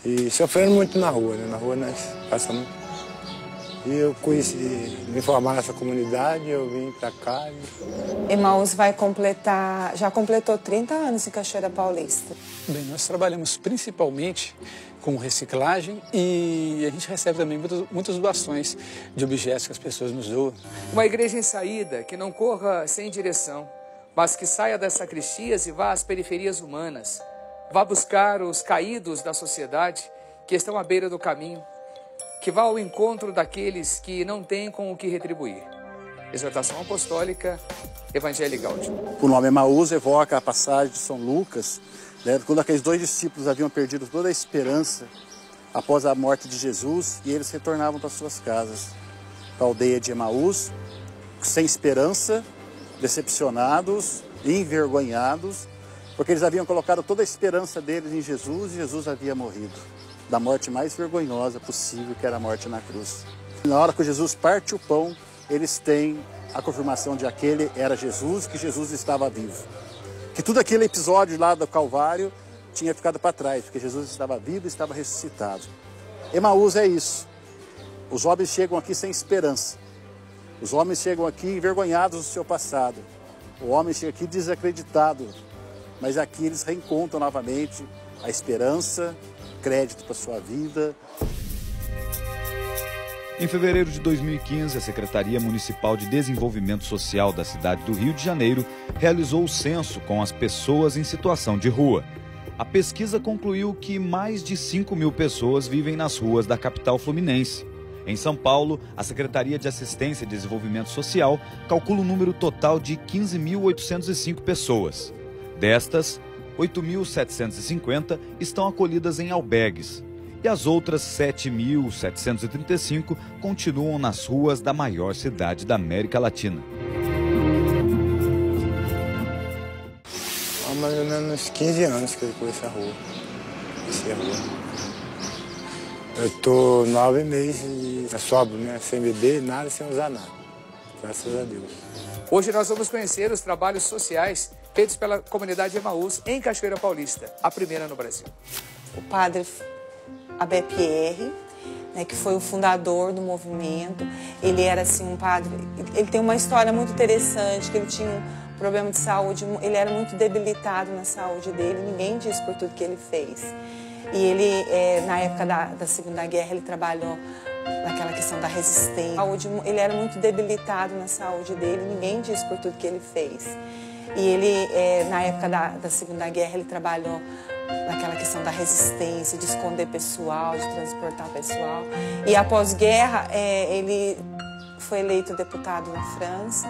E sofrendo muito na rua, né? Na rua nós passamos. E eu conheci, me formar nessa comunidade, eu vim para cá. Emaús vai completar, já completou 30 anos em Cachoeira Paulista. Bem, nós trabalhamos principalmente com reciclagem e a gente recebe também muitas doações de objetos que as pessoas nos doam. Uma igreja em saída que não corra sem direção, mas que saia das sacristias e vá às periferias humanas. Vá buscar os caídos da sociedade que estão à beira do caminho, que vá ao encontro daqueles que não têm com o que retribuir. Exortação Apostólica, Evangelii Gaudium. O nome Emaús evoca a passagem de São Lucas, né, quando aqueles dois discípulos haviam perdido toda a esperança após a morte de Jesus e eles retornavam para suas casas, para a aldeia de Emaús, sem esperança, decepcionados, envergonhados, porque eles haviam colocado toda a esperança deles em Jesus e Jesus havia morrido da morte mais vergonhosa possível, que era a morte na cruz. Na hora que Jesus parte o pão, eles têm a confirmação de aquele era Jesus, que Jesus estava vivo. Que tudo aquele episódio lá do Calvário tinha ficado para trás, porque Jesus estava vivo e estava ressuscitado. Emaús é isso. Os homens chegam aqui sem esperança. Os homens chegam aqui envergonhados do seu passado. O homem chega aqui desacreditado. Mas aqui eles reencontram novamente a esperança, crédito para a sua vida. Em fevereiro de 2015, a Secretaria Municipal de Desenvolvimento Social da cidade do Rio de Janeiro realizou o censo com as pessoas em situação de rua. A pesquisa concluiu que mais de 5.000 pessoas vivem nas ruas da capital fluminense. Em São Paulo, a Secretaria de Assistência e Desenvolvimento Social calcula o número total de 15.805 pessoas. Destas, 8.750 estão acolhidas em albergues e as outras 7.735 continuam nas ruas da maior cidade da América Latina. Há mais ou menos 15 anos que eu conheço a rua. Eu estou 9 meses sóbrio, né? Sem beber nada, sem usar nada. Graças a Deus. Hoje nós vamos conhecer os trabalhos sociais feitos pela comunidade Emaús em Cachoeira Paulista, a primeira no Brasil. O padre Abé Pierre, né, que foi o fundador do movimento, ele era assim um padre, ele tem uma história muito interessante, que ele tinha um problema de saúde, ele era muito debilitado na saúde dele, ninguém diz por tudo que ele fez. E ele, na época da Segunda Guerra, ele trabalhou naquela questão da resistência. Ele era muito debilitado na saúde dele, ninguém diz por tudo que ele fez. E ele, na época da Segunda Guerra, ele trabalhou naquela questão da resistência, de esconder pessoal, de transportar pessoal. E após guerra, ele foi eleito deputado na França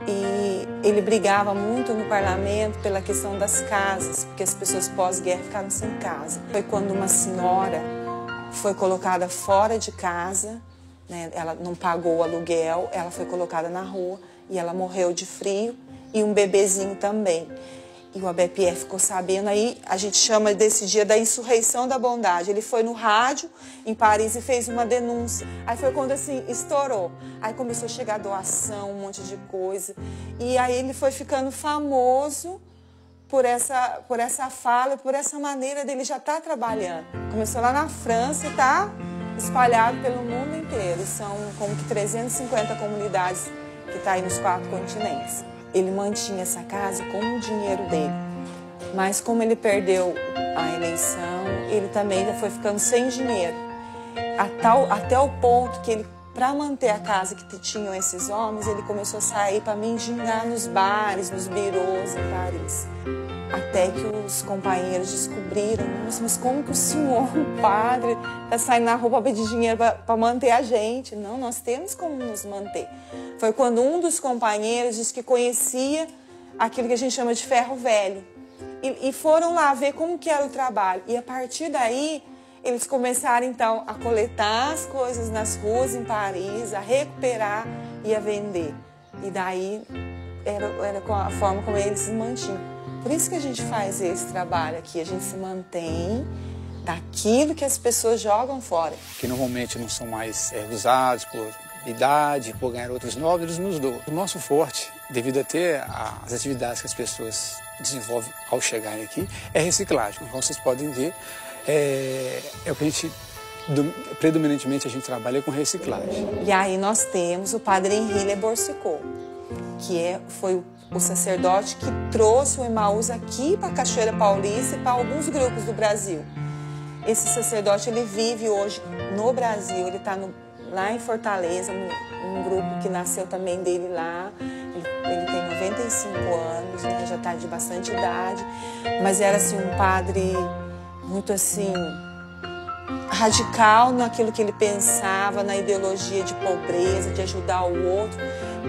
e ele brigava muito no parlamento pela questão das casas, porque as pessoas pós-guerra ficaram sem casa. Foi quando uma senhora foi colocada fora de casa, né, ela não pagou o aluguel, ela foi colocada na rua e ela morreu de frio e um bebezinho também. E o Abé Pierre ficou sabendo, aí a gente chama desse dia da insurreição da bondade. Ele foi no rádio em Paris e fez uma denúncia. Aí foi quando assim estourou. Aí começou a chegar doação, um monte de coisa. E aí ele foi ficando famoso por essa fala, por essa maneira dele já estar trabalhando. Começou lá na França e está espalhado pelo mundo inteiro. São como que 350 comunidades que estão aí nos 4 continentes. Ele mantinha essa casa com o dinheiro dele. Mas como ele perdeu a eleição, ele também já foi ficando sem dinheiro. Até o ponto que ele, para manter a casa que tinham esses homens, ele começou a sair para mendigar nos bares, nos birôs em Paris. Até que os companheiros descobriram, nossa, mas como que o senhor, o padre, está saindo na rua para pedir dinheiro para manter a gente? Não, nós temos como nos manter. Foi quando um dos companheiros disse que conhecia aquilo que a gente chama de ferro velho. E foram lá ver como que era o trabalho. E a partir daí, eles começaram então a coletar as coisas nas ruas em Paris, a recuperar e a vender. E daí era com a forma como eles se mantinham. Por isso que a gente faz esse trabalho aqui, a gente se mantém daquilo que as pessoas jogam fora. Que normalmente não são mais usados por idade, por ganhar outros novos, eles nos doam. O nosso forte, devido a ter as atividades que as pessoas desenvolvem ao chegarem aqui, é reciclagem. Como vocês podem ver, é o que a gente, predominantemente, a gente trabalha com reciclagem. E aí nós temos o padre Henri Borsicot, que foi o sacerdote que trouxe o Emaús aqui para a Cachoeira Paulista e para alguns grupos do Brasil. Esse sacerdote, ele vive hoje no Brasil, ele está lá em Fortaleza, um grupo que nasceu também dele lá. Ele tem 95 anos, né, já está de bastante idade, mas era assim, um padre muito assim, radical naquilo que ele pensava, na ideologia de pobreza, de ajudar o outro.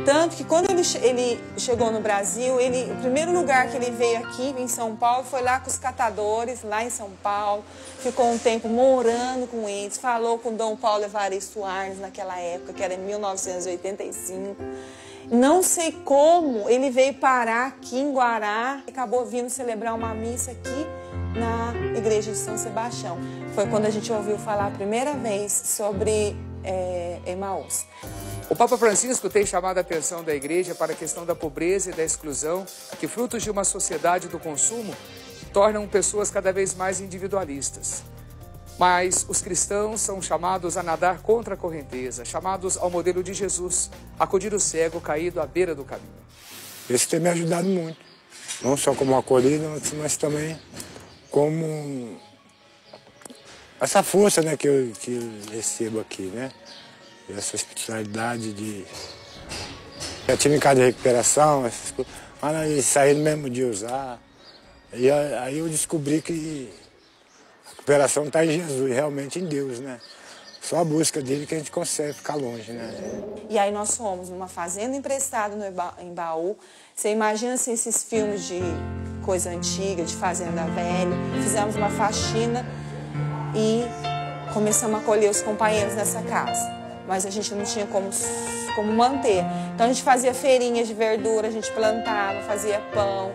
Tanto que quando ele chegou no Brasil, o primeiro lugar que ele veio aqui, em São Paulo, foi lá com os catadores, lá em São Paulo. Ficou um tempo morando com eles, falou com Dom Paulo Evaristo Arnes naquela época, que era em 1985. Não sei como ele veio parar aqui em Guará, acabou vindo celebrar uma missa aqui na igreja de São Sebastião. Foi quando a gente ouviu falar a primeira vez sobre Emaús. O Papa Francisco tem chamado a atenção da igreja para a questão da pobreza e da exclusão, que frutos de uma sociedade do consumo tornam pessoas cada vez mais individualistas. Mas os cristãos são chamados a nadar contra a correnteza, chamados ao modelo de Jesus, acudir o cego caído à beira do caminho. Isso tem me ajudado muito, não só como acolhido, mas como essa força, né, que eu recebo aqui, né? Essa espiritualidade de... Eu tive em casa de recuperação, essas coisas, mas saí no mesmo dia usar. E aí eu descobri que a recuperação está em Jesus, realmente em Deus, né? Só a busca dele que a gente consegue ficar longe, né? E aí nós fomos numa fazenda emprestada em Baú. Você imagina assim, esses filmes de coisa antiga, de fazenda velha. Fizemos uma faxina e começamos a acolher os companheiros nessa casa. Mas a gente não tinha como manter. Então a gente fazia feirinhas de verdura, a gente plantava, fazia pão.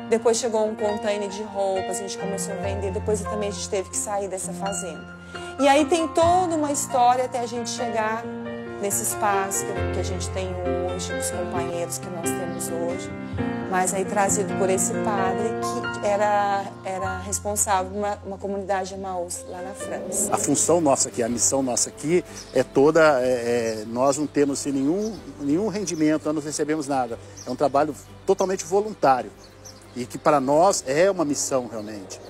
Depois chegou um container de roupas, a gente começou a vender. Depois também a gente teve que sair dessa fazenda. E aí tem toda uma história até a gente chegar nesse espaço que a gente tem hoje, os companheiros que nós temos hoje. Mas aí trazido por esse padre que era responsável por uma comunidade de Emaús lá na França. A função nossa aqui, a missão nossa aqui é toda, nós não temos assim, nenhum rendimento, nós não recebemos nada. É um trabalho totalmente voluntário e que para nós é uma missão realmente.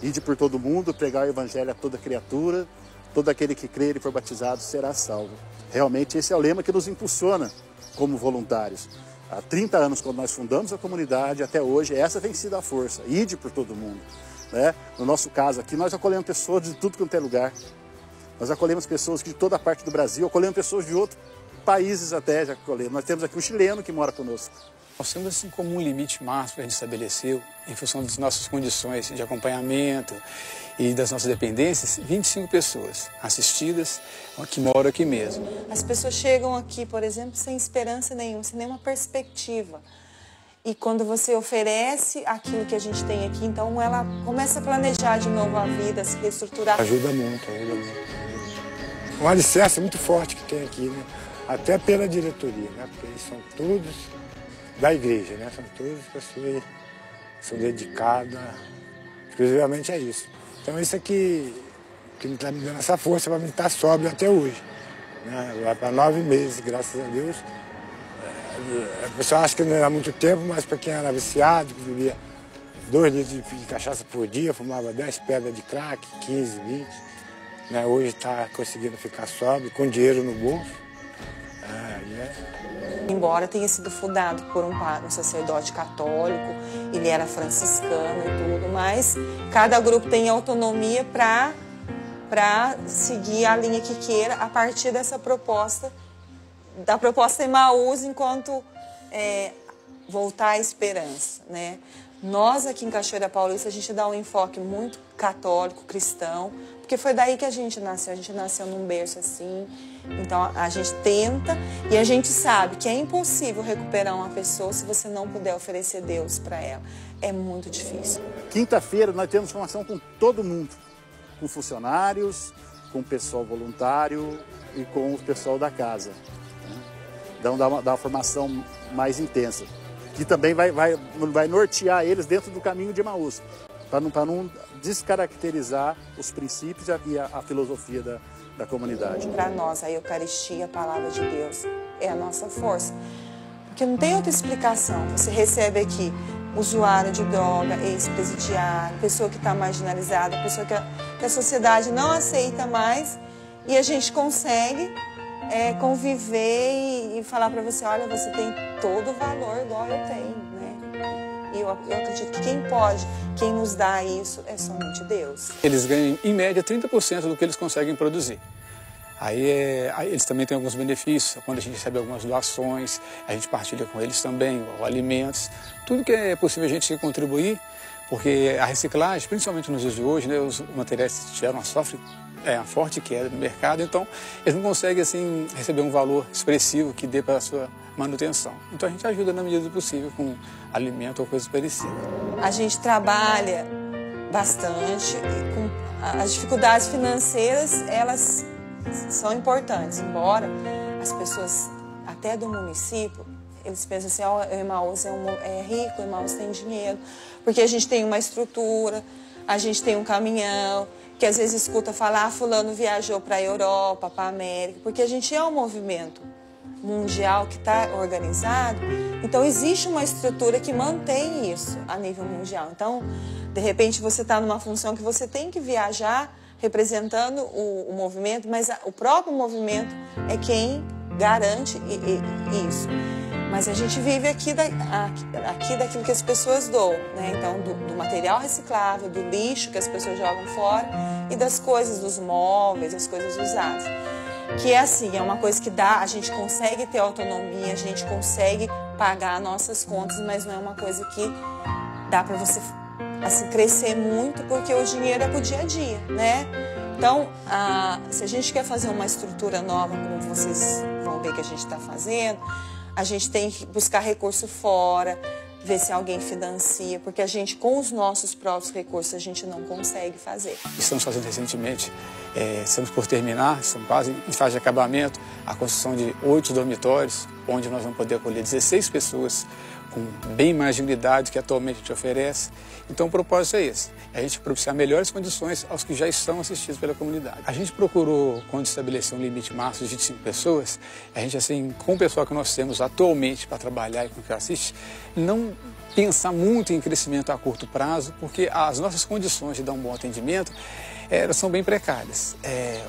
Ide por todo mundo, pregar o evangelho a toda criatura, todo aquele que crer e for batizado será salvo. Realmente esse é o lema que nos impulsiona como voluntários. Há 30 anos, quando nós fundamos a comunidade, até hoje, essa tem sido a força. Ide por todo mundo. Né? No nosso caso aqui, nós acolhemos pessoas de tudo quanto é lugar. Nós acolhemos pessoas de toda a parte do Brasil, acolhemos pessoas de outros países até, já acolhemos. Nós temos aqui um chileno que mora conosco. Nós temos assim como um limite máximo que a gente estabeleceu, em função das nossas condições de acompanhamento e das nossas dependências, 25 pessoas assistidas que moram aqui mesmo. As pessoas chegam aqui, por exemplo, sem esperança nenhuma, sem nenhuma perspectiva. E quando você oferece aquilo que a gente tem aqui, então ela começa a planejar de novo a vida, a se reestruturar. Ajuda muito, ajuda muito. Um alicerce muito forte que tem aqui, né? Até pela diretoria, né? Porque eles são todos da igreja, né? São todas pessoas que são dedicadas, exclusivamente a isso. Então isso aqui que está me dando essa força para me estar sóbrio até hoje. Né? Vai para 9 meses, graças a Deus. A pessoa acha que não era muito tempo, mas para quem era viciado, que bebia 2 litros de cachaça por dia, fumava 10 pedras de crack, 15, 20. Né? Hoje está conseguindo ficar sóbrio, com dinheiro no bolso. Embora tenha sido fundado por um sacerdote católico, ele era franciscano e tudo, mas cada grupo tem autonomia para seguir a linha que queira a partir dessa proposta, da proposta Emaús, enquanto voltar à esperança, né? Nós aqui em Cachoeira Paulista, a gente dá um enfoque muito católico, cristão, porque foi daí que a gente nasceu num berço assim. Então a gente tenta e a gente sabe que é impossível recuperar uma pessoa se você não puder oferecer Deus para ela. É muito difícil. Quinta-feira nós temos formação com todo mundo, com funcionários, com o pessoal voluntário e com o pessoal da casa. Então dá uma formação mais intensa, que também vai nortear eles dentro do caminho de Emaús. para não descaracterizar os princípios e a filosofia da comunidade. Para nós, a Eucaristia, a Palavra de Deus, é a nossa força. Porque não tem outra explicação. Você recebe aqui usuário de droga, ex-presidiário, pessoa que está marginalizada, pessoa que a sociedade não aceita mais, e a gente consegue conviver e falar para você, olha, você tem todo o valor igual eu tenho, né? E eu acredito que quem nos dá isso é somente Deus. Eles ganham, em média, 30% do que eles conseguem produzir. Aí eles também têm alguns benefícios, quando a gente recebe algumas doações, a gente partilha com eles também, alimentos, tudo que é possível a gente contribuir, porque a reciclagem, principalmente nos dias de hoje, né, os materiais tiveram uma forte queda no mercado, então eles não conseguem assim, receber um valor expressivo que dê para a sua manutenção. Então a gente ajuda na medida do possível com alimento ou coisas parecidas. A gente trabalha bastante, com as dificuldades financeiras, elas são importantes, embora as pessoas até do município, eles pensam assim, o Emaús é rico, o Emaús tem dinheiro, porque a gente tem uma estrutura, a gente tem um caminhão, que às vezes escuta falar, fulano viajou para a Europa, para a América, porque a gente é um movimento mundial que está organizado, então existe uma estrutura que mantém isso a nível mundial. Então, de repente, você está numa função que você tem que viajar representando o movimento, mas o próprio movimento é quem garante isso. Mas a gente vive aqui daquilo que as pessoas doam, né? Então, do material reciclável, do lixo que as pessoas jogam fora e das coisas, dos móveis, das coisas usadas. Que é assim, é uma coisa que a gente consegue ter autonomia, a gente consegue pagar nossas contas, mas não é uma coisa que dá para você assim, crescer muito, porque o dinheiro é pro dia a dia, né? Então, se a gente quer fazer uma estrutura nova, como vocês vão ver que a gente está fazendo, a gente tem que buscar recurso fora, ver se alguém financia, porque a gente, com os nossos próprios recursos, a gente não consegue fazer. Estamos fazendo recentemente, estamos por terminar, estamos quase em fase de acabamento, a construção de 8 dormitórios, onde nós vamos poder acolher 16 pessoas com bem mais dignidade que atualmente a gente oferece. Então o propósito é esse, é a gente propiciar melhores condições aos que já estão assistidos pela comunidade. A gente procurou, quando estabeleceu um limite máximo de 25 pessoas, a gente assim, com o pessoal que nós temos atualmente para trabalhar e com o que assiste, não pensar muito em crescimento a curto prazo, porque as nossas condições de dar um bom atendimento elas são bem precárias.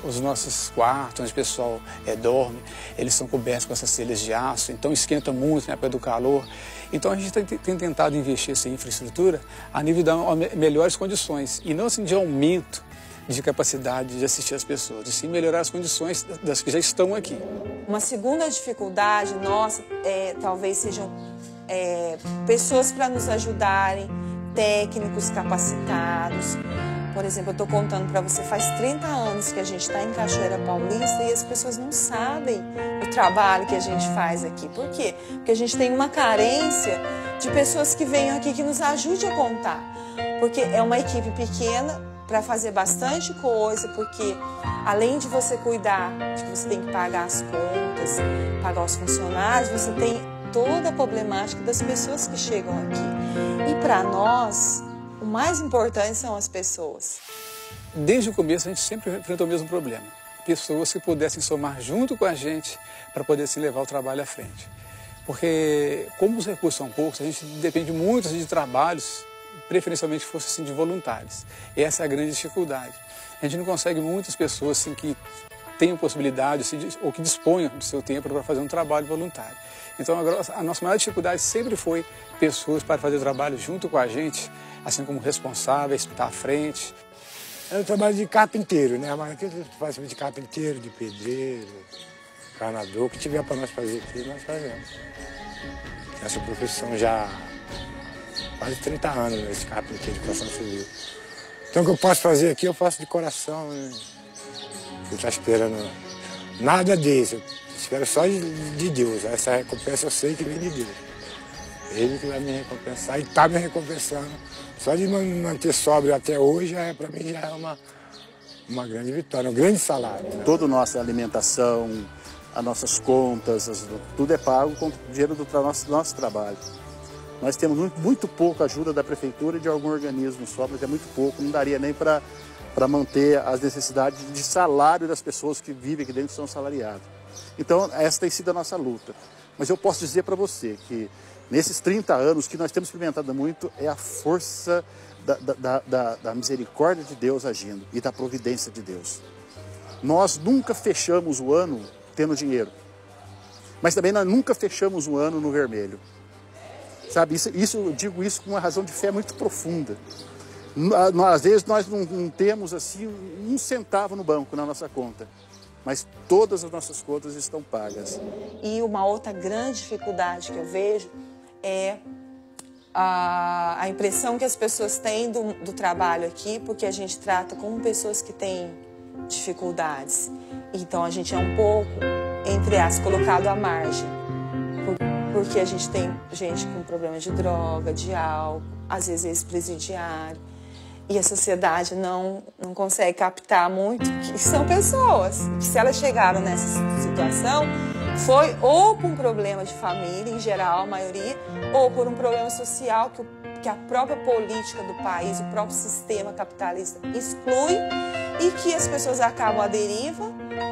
Os nossos quartos, onde o pessoal dorme, eles são cobertos com essas telhas de aço, então esquenta muito na época do calor. Então a gente tem tentado investir essa infraestrutura a nível de dar melhores condições, e não assim de aumento de capacidade de assistir as pessoas, e sim melhorar as condições das que já estão aqui. Uma segunda dificuldade nossa talvez sejam pessoas para nos ajudarem, técnicos capacitados. Por exemplo, eu estou contando para você, faz 30 anos que a gente está em Cachoeira Paulista e as pessoas não sabem o trabalho que a gente faz aqui. Por quê? Porque a gente tem uma carência de pessoas que venham aqui que nos ajudem a contar. Porque é uma equipe pequena para fazer bastante coisa, porque além de você cuidar, de que você tem que pagar as contas, pagar os funcionários, você tem toda a problemática das pessoas que chegam aqui. E para nós, o mais importante são as pessoas. Desde o começo a gente sempre enfrentou o mesmo problema. Pessoas que pudessem somar junto com a gente para poder se levar o trabalho à frente. Porque como os recursos são poucos, a gente depende muito de trabalhos, preferencialmente que fossem assim, de voluntários. E essa é a grande dificuldade. A gente não consegue muitas pessoas assim, que tenham possibilidade ou que disponham do seu tempo para fazer um trabalho voluntário. Então a nossa maior dificuldade sempre foi pessoas para fazer o trabalho junto com a gente, assim como responsáveis, estar à frente. Eu trabalho de carpinteiro, né? Mas aqui eu faço de carpinteiro, de pedreiro, encanador, o que tiver para nós fazer aqui, nós fazemos. Essa profissão já há quase 30 anos, esse carpinteiro de construção civil. Então o que eu posso fazer aqui, eu faço de coração, né? Eu estou esperando nada disso, eu espero só de Deus. Essa recompensa eu sei que vem de Deus. Ele que vai me recompensar e está me recompensando. Só de me manter sóbrio até hoje, para mim já é uma grande vitória, um grande salário. Né? Toda a nossa alimentação, as nossas contas, tudo é pago com o dinheiro do nosso trabalho. Nós temos muito pouco ajuda da prefeitura e de algum organismo só, mas é muito pouco, não daria nem para manter as necessidades de salário das pessoas que vivem aqui dentro e são salariadas. Então, essa tem sido a nossa luta. Mas eu posso dizer para você que nesses 30 anos, o que nós temos experimentado muito é a força da misericórdia de Deus agindo e da providência de Deus. Nós nunca fechamos o ano tendo dinheiro, mas também nós nunca fechamos o ano no vermelho. Sabe, eu digo isso com uma razão de fé muito profunda. Às vezes nós não temos assim um centavo no banco, na nossa conta, mas todas as nossas contas estão pagas. E uma outra grande dificuldade que eu vejo é a impressão que as pessoas têm do trabalho aqui, porque a gente trata como pessoas que têm dificuldades. Então a gente é um pouco, entre aspas, colocado à margem. Porque a gente tem gente com problema de droga, de álcool, às vezes ex-presidiário. E a sociedade não consegue captar muito que são pessoas. Que se elas chegaram nessa situação, foi ou por um problema de família, em geral, a maioria, ou por um problema social que a própria política do país, o próprio sistema capitalista exclui, e que as pessoas acabam à deriva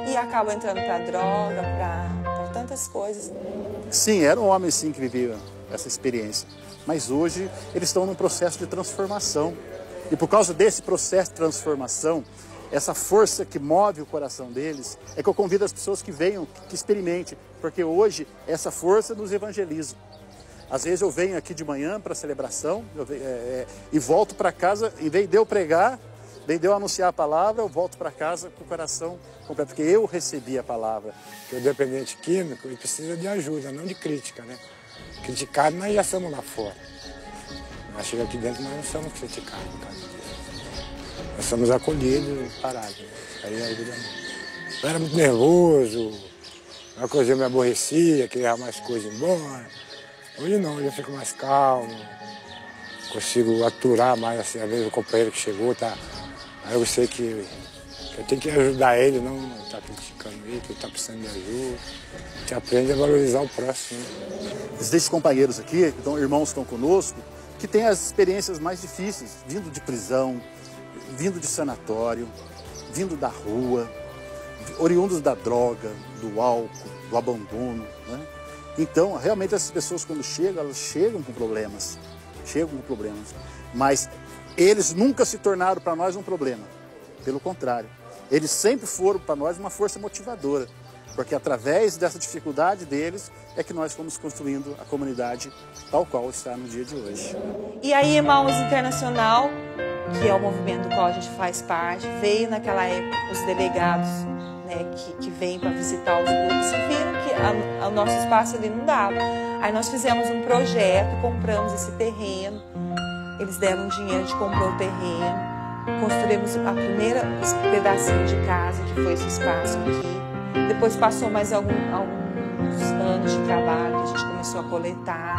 e acabam entrando para droga, para tantas coisas. Sim, eram homens sim que viviam essa experiência, mas hoje eles estão num processo de transformação. E por causa desse processo de transformação, essa força que move o coração deles, é que eu convido as pessoas que venham, que experimentem, porque hoje essa força nos evangeliza. Às vezes eu venho aqui de manhã para a celebração e volto para casa, em vez de eu pregar, em vez de eu anunciar a palavra, eu volto para casa com o coração completo, porque eu recebi a palavra. Porque o dependente químico ele precisa de ajuda, não de crítica, né? Criticado nós já somos lá fora. Nós chegamos aqui dentro, nós não somos criticados por causa disso. Nós somos acolhidos e parados. Né? Aí ajuda muito. Eu era muito nervoso, uma coisa eu me aborrecia, queria mais coisas embora. Hoje não, hoje eu fico mais calmo, consigo aturar mais, assim, às vezes o companheiro que chegou, tá, aí eu sei que eu tenho que ajudar ele, não estar criticando ele, que ele está precisando de ajuda. A gente aprende a valorizar o próximo. Né? Existem companheiros aqui, então, irmãos que estão conosco, que têm as experiências mais difíceis, vindo de prisão, vindo de sanatório, vindo da rua, oriundos da droga, do álcool, do abandono, né? Então, realmente, essas pessoas, quando chegam, elas chegam com problemas. Mas eles nunca se tornaram para nós um problema. Pelo contrário, eles sempre foram para nós uma força motivadora. Porque através dessa dificuldade deles é que nós fomos construindo a comunidade tal qual está no dia de hoje. E aí, Emmaus Internacional, que é o movimento do qual a gente faz parte, veio naquela época os delegados, né, que vêm para visitar os grupos e viram que o nosso espaço ali não dava. Aí nós fizemos um projeto, compramos esse terreno, eles deram dinheiro, a gente comprou o terreno, construímos a primeira pedacinho de casa, que foi esse espaço aqui. Depois passou mais alguns anos de trabalho, a gente começou a coletar.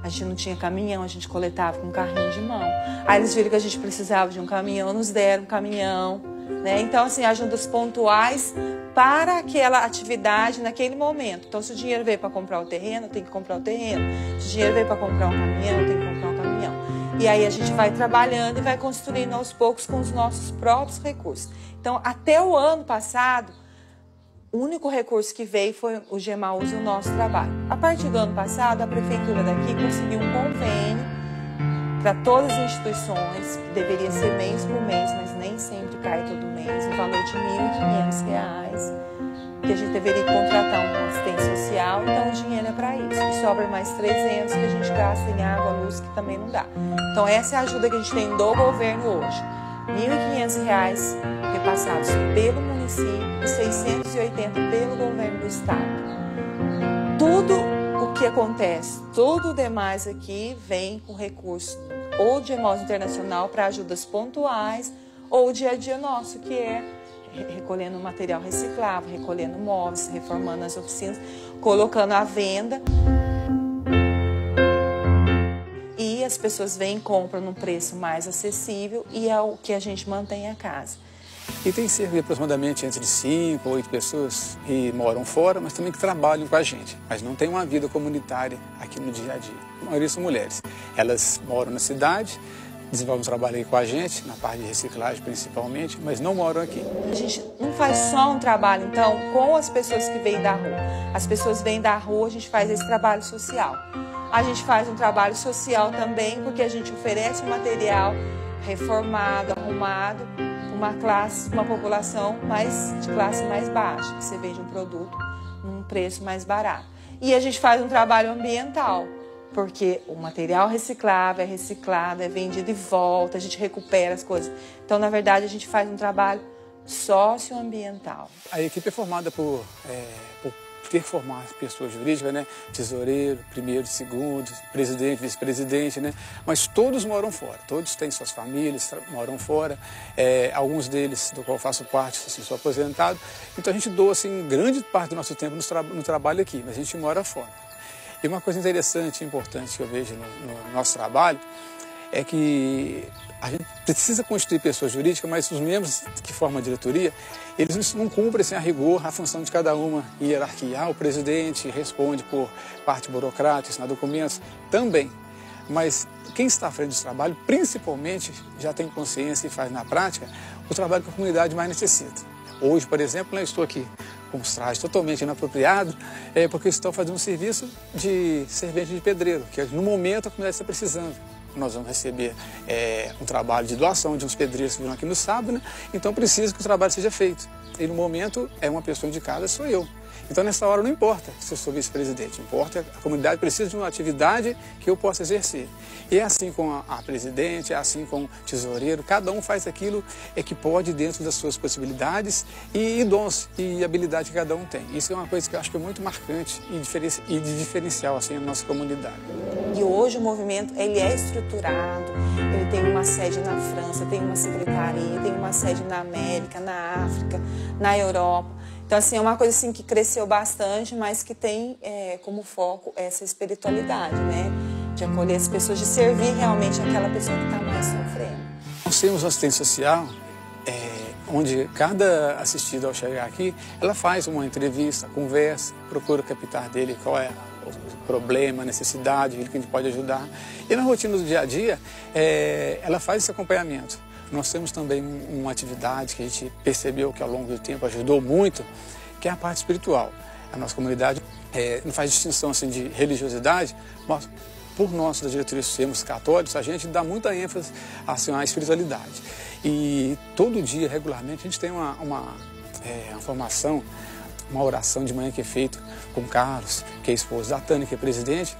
A gente não tinha caminhão, a gente coletava com um carrinho de mão. Aí eles viram que a gente precisava de um caminhão, nos deram um caminhão. Né? Então, assim, ajudas pontuais para aquela atividade naquele momento. Então, se o dinheiro veio para comprar o terreno, tem que comprar o terreno. Se o dinheiro veio para comprar um caminhão, tem que comprar um caminhão. E aí a gente vai trabalhando e vai construindo aos poucos com os nossos próprios recursos. Então, até o ano passado, o único recurso que veio foi o Emmaus e o nosso trabalho. A partir do ano passado, a prefeitura daqui conseguiu um convênio para todas as instituições, que deveria ser mês por mês, mas nem sempre cai todo mês, o valor de R$ 1.500, que a gente deveria contratar uma assistência social, então o dinheiro é para isso. E sobra mais 300 que a gente gasta em água, luz, que também não dá. Então essa é a ajuda que a gente tem do governo hoje. R$ 1.500 repassados pelo município e 680 pelo governo do estado. Tudo o que acontece, tudo o demais aqui vem com recurso ou de Emmaus Internacional para ajudas pontuais ou o dia a dia nosso, que é recolhendo material reciclável, recolhendo móveis, reformando as oficinas, colocando à venda. E as pessoas vêm e compram num preço mais acessível e é o que a gente mantém a casa. E tem cerca de aproximadamente entre 5 ou 8 pessoas que moram fora, mas também que trabalham com a gente, mas não tem uma vida comunitária aqui no dia a dia. A maioria são mulheres. Elas moram na cidade, desenvolvem um trabalho aí com a gente, na parte de reciclagem principalmente, mas não moram aqui. A gente não faz só um trabalho, então, com as pessoas que vêm da rua. As pessoas vêm da rua, a gente faz esse trabalho social. A gente faz um trabalho social também, porque a gente oferece um material reformado, arrumado, uma população de classe mais baixa, que você vende um produto num preço mais barato. E a gente faz um trabalho ambiental, porque o material reciclável é reciclado, é vendido e volta, a gente recupera as coisas. Então, na verdade, a gente faz um trabalho socioambiental. A equipe é formada por ter que formar pessoas jurídicas, né? Tesoureiro, primeiro, segundo, presidente, vice-presidente, né? Mas todos moram fora, todos têm suas famílias, moram fora. Alguns deles, do qual eu faço parte, assim, sou aposentado. Então a gente doa assim, grande parte do nosso tempo no trabalho aqui, mas a gente mora fora. E uma coisa interessante e importante que eu vejo no nosso trabalho é que a gente precisa constituir pessoas jurídicas, mas os membros que formam a diretoria, eles não cumprem assim, a rigor a função de cada uma em hierarquia. O presidente responde por parte burocrática, assinar documentos, também. Mas quem está à frente do trabalho, principalmente, já tem consciência e faz na prática o trabalho que a comunidade mais necessita. Hoje, por exemplo, eu estou aqui com os trajes totalmente inapropriados, porque estou fazendo um serviço de servente de pedreiro, que no momento a comunidade está precisando. Nós vamos receber um trabalho de doação de uns pedreiros que virão aqui no sábado, né? Então precisa que o trabalho seja feito. E no momento uma pessoa indicada, sou eu. Então nessa hora não importa se eu sou vice-presidente, importa a comunidade precisa de uma atividade que eu possa exercer. E é assim com a presidente, é assim com o tesoureiro, cada um faz aquilo que pode dentro das suas possibilidades e dons e habilidade que cada um tem. Isso é uma coisa que eu acho que é muito marcante e de diferencial assim, na nossa comunidade. E hoje o movimento ele é estruturado, ele tem uma sede na França, tem uma secretaria, tem uma sede na América, na África, na Europa. Então, assim, é uma coisa assim, que cresceu bastante, mas que tem como foco essa espiritualidade, né? De acolher as pessoas, de servir realmente aquela pessoa que está mais sofrendo. Nós temos uma assistência social, onde cada assistida ao chegar aqui, ela faz uma entrevista, conversa, procura captar dele qual é o problema, a necessidade, aquilo que a gente pode ajudar. E na rotina do dia a dia, ela faz esse acompanhamento. Nós temos também uma atividade que a gente percebeu que ao longo do tempo ajudou muito, que é a parte espiritual. A nossa comunidade não faz distinção assim, de religiosidade, mas por nós da diretoria sermos católicos, a gente dá muita ênfase assim, à espiritualidade. E todo dia, regularmente, a gente tem uma formação, uma oração de manhã que é feita com o Carlos, que é esposo da Tânia, que é presidente.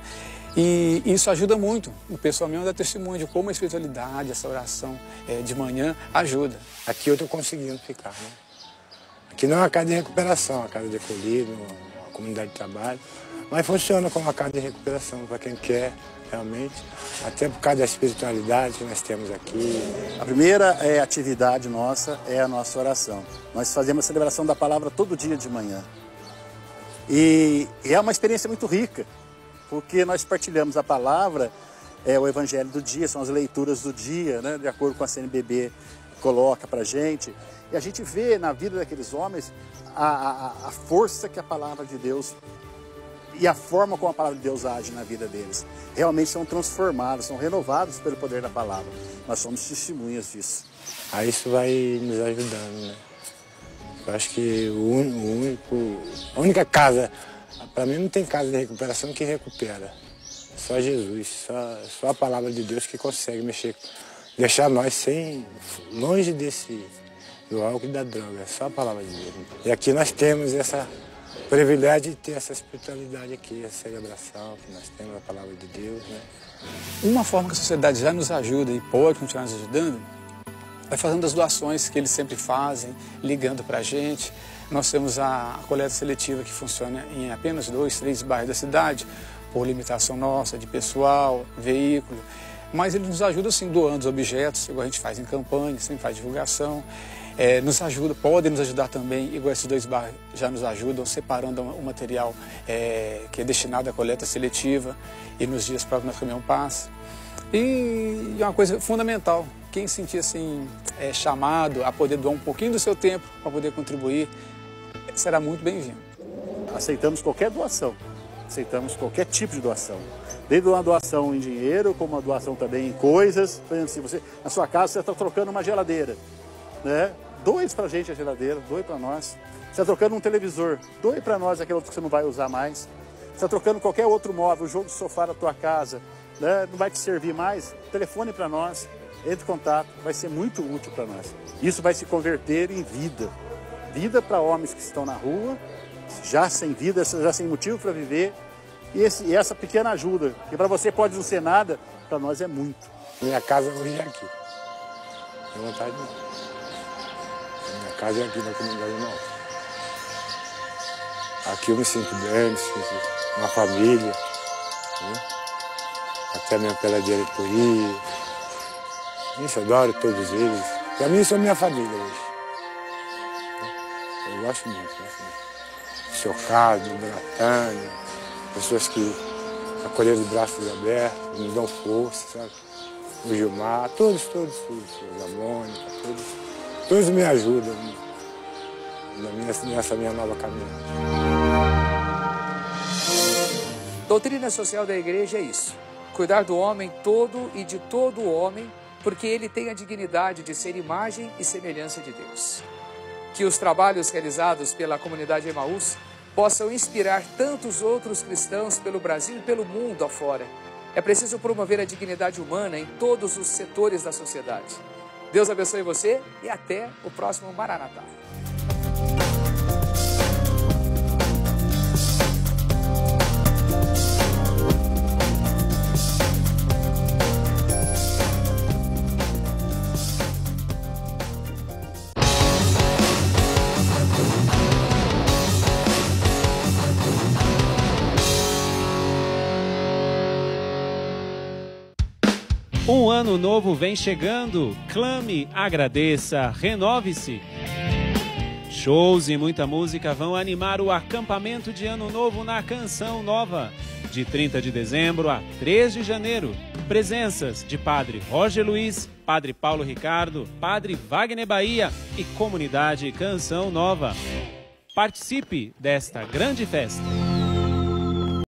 E isso ajuda muito. O pessoal mesmo dá testemunho de como a espiritualidade, essa oração de manhã ajuda. Aqui eu estou conseguindo ficar, né? Aqui não é uma casa de recuperação, é uma casa de acolhido, uma comunidade de trabalho, mas funciona como uma casa de recuperação para quem quer realmente, até por causa da espiritualidade que nós temos aqui. A primeira atividade nossa é a nossa oração. Nós fazemos a celebração da palavra todo dia de manhã. E é uma experiência muito rica, porque nós partilhamos a palavra, o evangelho do dia, são as leituras do dia, né, de acordo com a CNBB coloca para a gente. E a gente vê na vida daqueles homens a força que a palavra de Deus e a forma como a palavra de Deus age na vida deles. Realmente são transformados, são renovados pelo poder da palavra. Nós somos testemunhas disso. Aí isso vai nos ajudando, né? Eu acho que a única casa, para mim não tem casa de recuperação que recupera. Só Jesus, só a palavra de Deus que consegue mexer, deixar nós longe do álcool e da droga, só a palavra de Deus. E aqui nós temos essa privilégio de ter essa espiritualidade aqui, essa celebração, que nós temos a palavra de Deus, né? Uma forma que a sociedade já nos ajuda e pode continuar nos ajudando é fazendo as doações que eles sempre fazem, ligando para a gente. Nós temos a coleta seletiva que funciona em apenas 2, 3 bairros da cidade, por limitação nossa de pessoal, veículo. Mas eles nos ajudam assim, doando os objetos, igual a gente faz em campanha, sempre faz divulgação. Nos ajuda, podem nos ajudar também, igual esses 2 bairros já nos ajudam, separando o material que é destinado à coleta seletiva e nos dias próprios nós caminhamos paz. E é uma coisa fundamental, quem se sentir assim, chamado a poder doar um pouquinho do seu tempo para poder contribuir, será muito bem-vindo. Aceitamos qualquer doação, aceitamos qualquer tipo de doação. Desde uma doação em dinheiro, como uma doação também em coisas. Por exemplo, se você, na sua casa, você está trocando uma geladeira, né? Doe para a gente a geladeira, doe para nós. Você está trocando um televisor, doe para nós aquele outro que você não vai usar mais. Você está trocando qualquer outro móvel, o jogo de sofá da tua casa, né? Não vai te servir mais, telefone para nós, entre em contato, vai ser muito útil para nós. Isso vai se converter em vida. Vida para homens que estão na rua, já sem vida, já sem motivo para viver. E essa pequena ajuda, que para você pode não ser nada, para nós é muito. Minha casa hoje é aqui. Tenho vontade não. Minha casa é aqui na comunidade não. Aqui eu me sinto bem, me sinto uma família. Né? Até mesmo pela diretoria. Isso, eu adoro todos eles. Para mim, são minha família hoje. Eu gosto muito. O seu Carlos, o Bratânia, pessoas que acolheram os braços abertos, nos dão força, sabe? O Gilmar, todos, a Mônica, todos me ajudam nessa minha nova caminhada. Doutrina social da igreja é isso: cuidar do homem todo e de todo homem, porque ele tem a dignidade de ser imagem e semelhança de Deus. Que os trabalhos realizados pela comunidade Emaús possam inspirar tantos outros cristãos pelo Brasil e pelo mundo afora. É preciso promover a dignidade humana em todos os setores da sociedade. Deus abençoe você e até o próximo Maranatá. Um ano novo vem chegando, clame, agradeça, renove-se. Shows e muita música vão animar o acampamento de Ano Novo na Canção Nova, de 30 de dezembro a 3 de janeiro. Presenças de Padre Roger Luiz, Padre Paulo Ricardo, Padre Wagner Bahia e Comunidade Canção Nova. Participe desta grande festa.